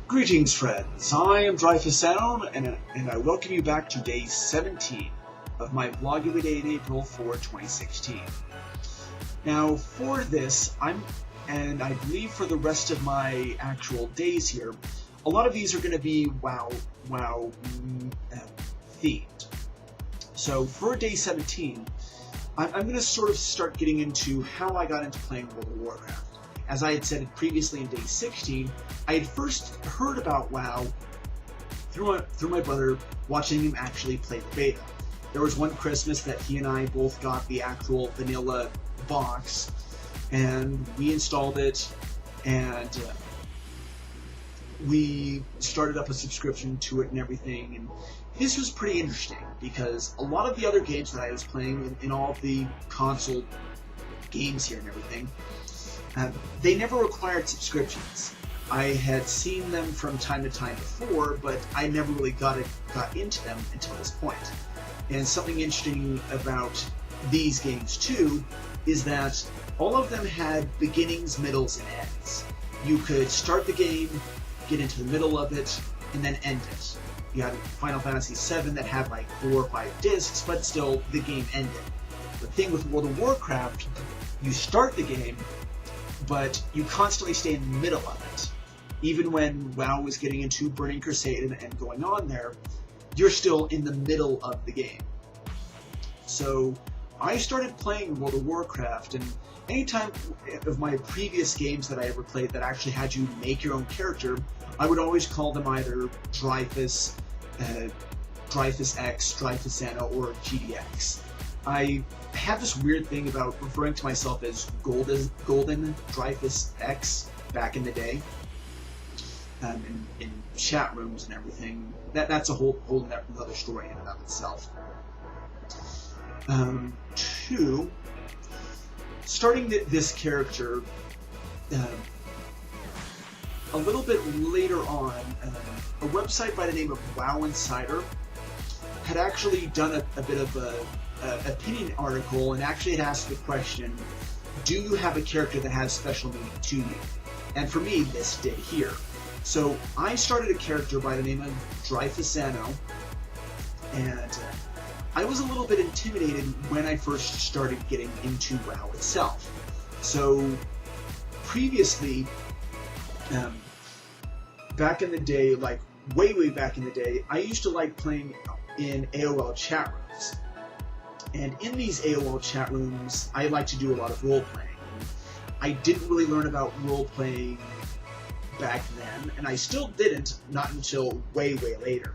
Greetings, friends. I am Dreyfus Sound, and I welcome you back to day 17 of my vlog every day in April for 2016. Now, for this, and I believe for the rest of my actual days here, a lot of these are going to be WoW themed. So for day 17, I'm going to sort of start getting into how I got into playing World of Warcraft. As I had said previously in day 16, I had first heard about WoW through my brother, watching him actually play the beta. There was one Christmas that he and I both got the actual vanilla box, and we installed it, and we started up a subscription to it and everything. And this was pretty interesting because a lot of the other games that I was playing in all of the console games here and everything, they never required subscriptions. I had seen them from time to time before, but I never really got into them until this point. And something interesting about these games too is that all of them had beginnings, middles, and ends. You could start the game, get into the middle of it, and then end it. You had Final Fantasy VII that had like 4 or 5 discs, but still the game ended. The thing with World of Warcraft, you start the game, but you constantly stay in the middle of it. Even when WoW was getting into Burning Crusade and going on there, you're still in the middle of the game. So I started playing World of Warcraft, and any time of my previous games that I ever played that actually had you make your own character, I would always call them either Dreyfus, Dreyfus X, Dreyfus Anna, or GDX. I have this weird thing about referring to myself as Golden Dreyfus X back in the day, in chat rooms and everything. That's a whole another story in and of itself. Starting this character a little bit later on, a website by the name of WoW Insider had actually done a bit of a opinion article, and actually had asked the question, do you have a character that has special meaning to you? And for me, this did here. So I started a character by the name of Dreyfus Anna, and I was a little bit intimidated when I first started getting into WoW itself. So previously, back in the day, like way back in the day, I used to like playing in AOL chat rooms. And in these AOL chat rooms, I like to do a lot of role-playing. I didn't really learn about role-playing back then, and I still didn't, not until way later.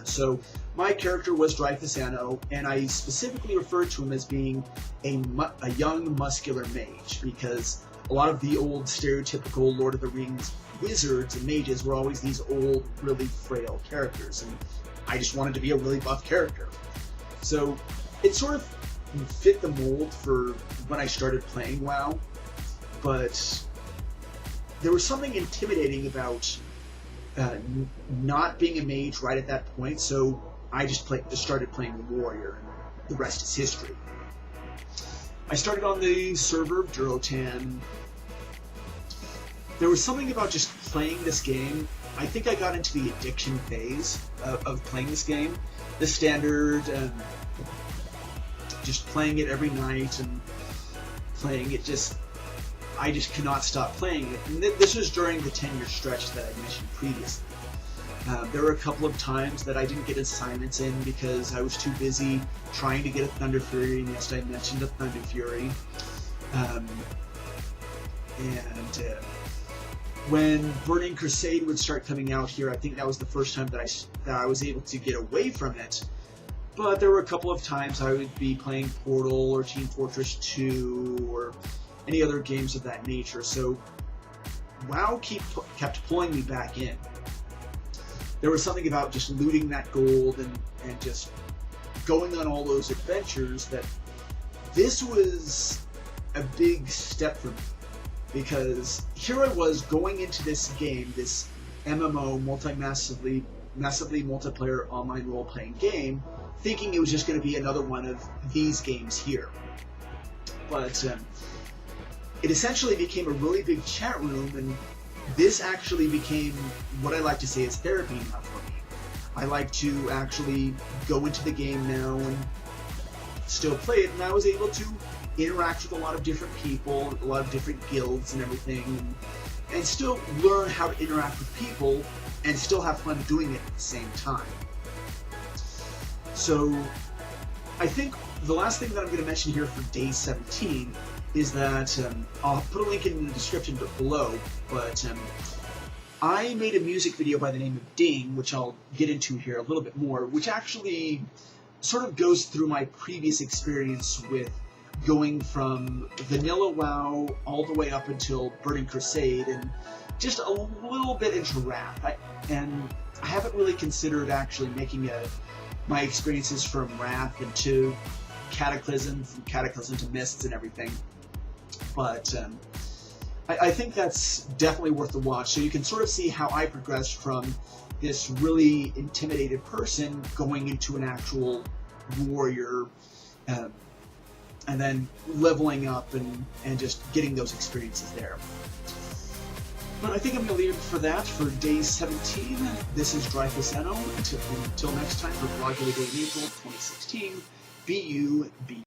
So my character was Dreyfus Anno, and I specifically referred to him as being a young, muscular mage, because a lot of the old stereotypical Lord of the Rings wizards and mages were always these old, really frail characters, and I just wanted to be a really buff character. So it sort of fit the mold for when I started playing WoW, but there was something intimidating about not being a mage right at that point, so I just started playing the warrior, and the rest is history. I started on the server of Durotan. There was something about just playing this game. I think I got into the addiction phase of playing this game. The standard, just playing it every night and playing it, I just could not stop playing it. And this was during the 10-year stretch that I mentioned previously. There were a couple of times that I didn't get assignments in because I was too busy trying to get a Thunder Fury, and yes, I mentioned a Thunder Fury. When Burning Crusade would start coming out here, I think that was the first time that I was able to get away from it. But there were a couple of times I would be playing Portal or Team Fortress 2 or any other games of that nature. So WoW kept pulling me back in. There was something about just looting that gold and just going on all those adventures that this was a big step for me. Because here I was going into this game, this MMO, massively multiplayer online role-playing game, thinking it was just going to be another one of these games here. But it essentially became a really big chat room, and this actually became what I like to say is therapy now for me. I like to actually go into the game now and still play it, and I was able to interact with a lot of different people, a lot of different guilds and everything, and still learn how to interact with people and still have fun doing it at the same time. So I think the last thing that I'm going to mention here for day 17 is that I'll put a link in the description below, but I made a music video by the name of Ding, which I'll get into here a little bit more, which actually sort of goes through my previous experience with going from vanilla WoW all the way up until Burning Crusade and just a little bit into Wrath. I haven't really considered actually making my experiences from Wrath into Cataclysm, from Cataclysm to Mists and everything, but I think that's definitely worth the watch, so you can sort of see how I progressed from this really intimidated person going into an actual warrior, and then leveling up and just getting those experiences there. But I think I'm going to leave it for that for day 17. This is Dreyfus Eno. Until next time for Vlog of the Day in April 2016, be you, be